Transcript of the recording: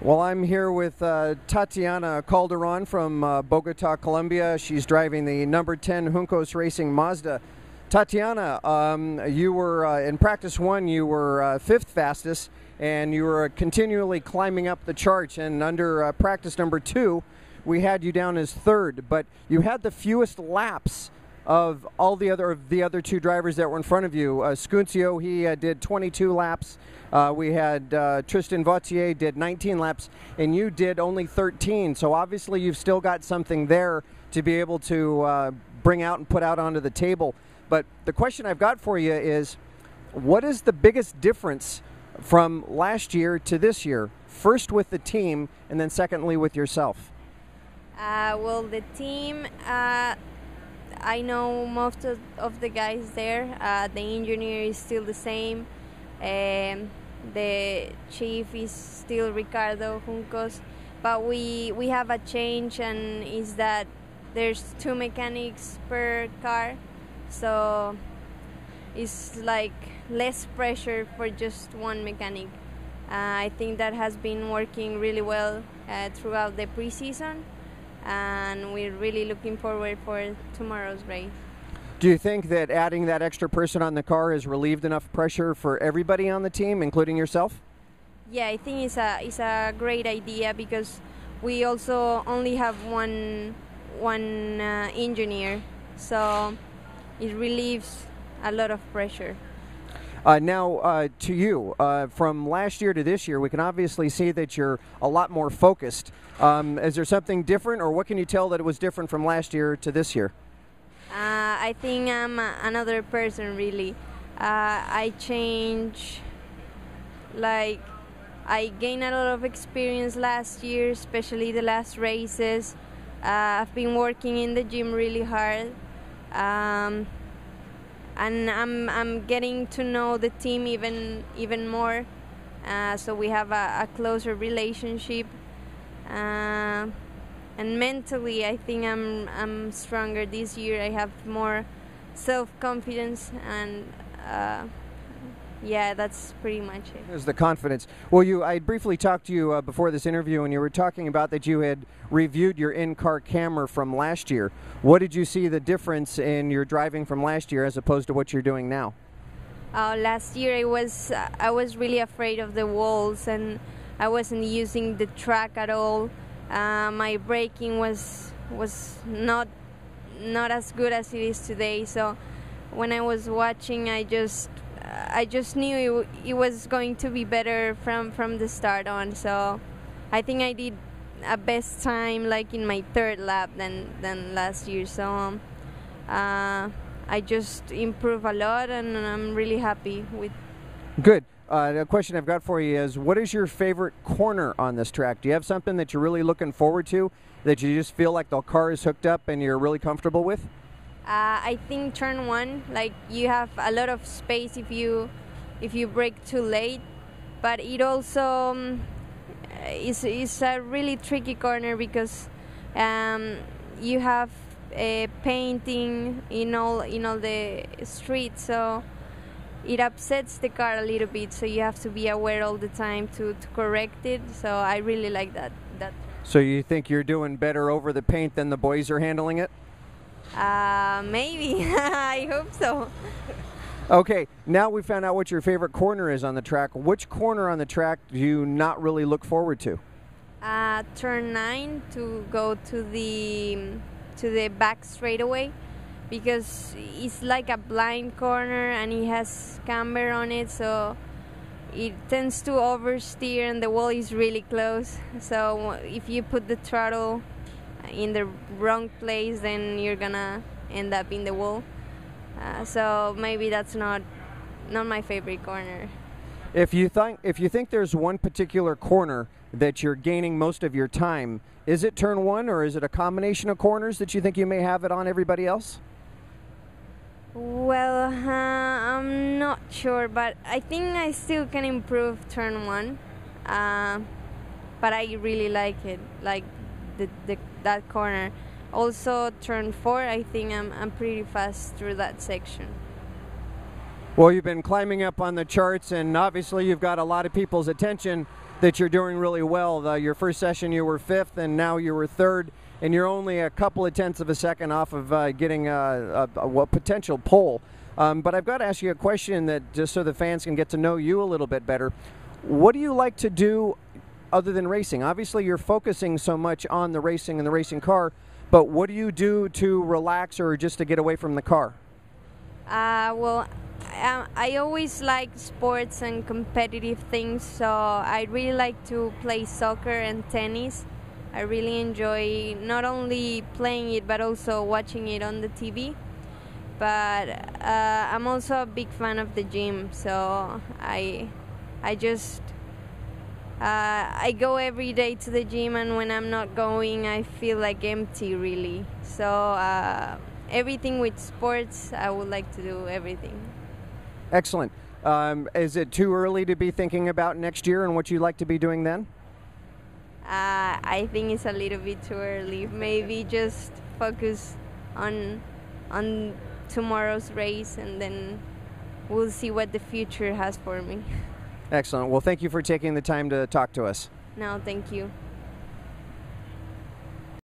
Well, I'm here with Tatiana Calderon from Bogota, Colombia. She's driving the number 10 Juncos Racing Mazda. Tatiana, you were in practice one, you were fifth fastest, and you were continually climbing up the charts. And under practice number two, we had you down as third, but you had the fewest laps of all the other two drivers that were in front of you. Scuncio, he did 22 laps. We had Tristan Vautier did 19 laps, and you did only 13. So obviously you've still got something there to be able to bring out and put out onto the table. But the question I've got for you is, what is the biggest difference from last year to this year? First with the team, and then secondly with yourself. Well, the team, I know most of the guys there. The engineer is still the same. The chief is still Ricardo Juncos. But we have a change, and is that there's 2 mechanics per car. So it's like less pressure for just one mechanic. I think that has been working really well throughout the preseason, and we're really looking forward for tomorrow's race. Do you think that adding that extra person on the car has relieved enough pressure for everybody on the team, including yourself? Yeah, I think it's a great idea, because we also only have one engineer, so it relieves a lot of pressure. Now, to you, from last year to this year, we can obviously see that you're a lot more focused. Is there something different, or what can you tell that it was different from last year to this year? I think I'm another person, really. I change, like, I gained a lot of experience last year, especially the last races. I've been working in the gym really hard. And I'm getting to know the team even more, so we have a closer relationship, and mentally I think I'm stronger this year. I have more self-confidence, and yeah, that's pretty much it. There's the confidence. Well, I briefly talked to you before this interview, and you were talking about that you had reviewed your in-car camera from last year. What did you see the difference in your driving from last year as opposed to what you're doing now? Last year I was really afraid of the walls, and I wasn't using the track at all. My braking was not as good as it is today. So when I was watching, I just knew it was going to be better from the start on. So I think I did a best time like in my third lap than last year. So I just improved a lot, and I'm really happy with. Good. The question I've got for you is, what is your favorite corner on this track? Do you have something that you're really looking forward to, that you just feel like the car is hooked up and you're really comfortable with? I think turn one, like, you have a lot of space if you brake too late, but it also is a really tricky corner, because you have painting in all the streets, so it upsets the car a little bit. So you have to be aware all the time to correct it. So I really like that. So you think you're doing better over the paint than the boys are handling it? Maybe. I hope so. Okay, now we found out what your favorite corner is on the track. Which corner on the track do you not really look forward to? Turn 9 to go to the back straightaway, because it's like a blind corner and it has camber on it, so it tends to oversteer, and the wall is really close. So if you put the throttle in the wrong place, then you're gonna end up in the wall. So maybe that's not my favorite corner. If you think there's one particular corner that you're gaining most of your time, is it turn 1, or is it a combination of corners that you think you may have it on everybody else? Well, I'm not sure, but I think I still can improve turn 1. But I really like it, like that corner. Also turn 4, I think I'm pretty fast through that section. Well, you've been climbing up on the charts, and obviously you've got a lot of people's attention that you're doing really well. Your first session you were 5th, and now you were 3rd, and you're only a couple of tenths of a second off of getting a potential pole. But I've got to ask you a question that just so the fans can get to know you a little bit better. What do you like to do other than racing? Obviously you're focusing so much on the racing and the racing car, but what do you do to relax or just to get away from the car? Well, I always like sports and competitive things, so I really like to play soccer and tennis. I really enjoy not only playing it but also watching it on the TV. But I'm also a big fan of the gym, so I go every day to the gym, and when I'm not going, I feel like empty, really. So everything with sports, I would like to do everything. Excellent. Is it too early to be thinking about next year and what you'd like to be doing then? I think it's a little bit too early. Maybe just focus on tomorrow's race, and then we'll see what the future has for me. Excellent. Well, thank you for taking the time to talk to us. No, thank you.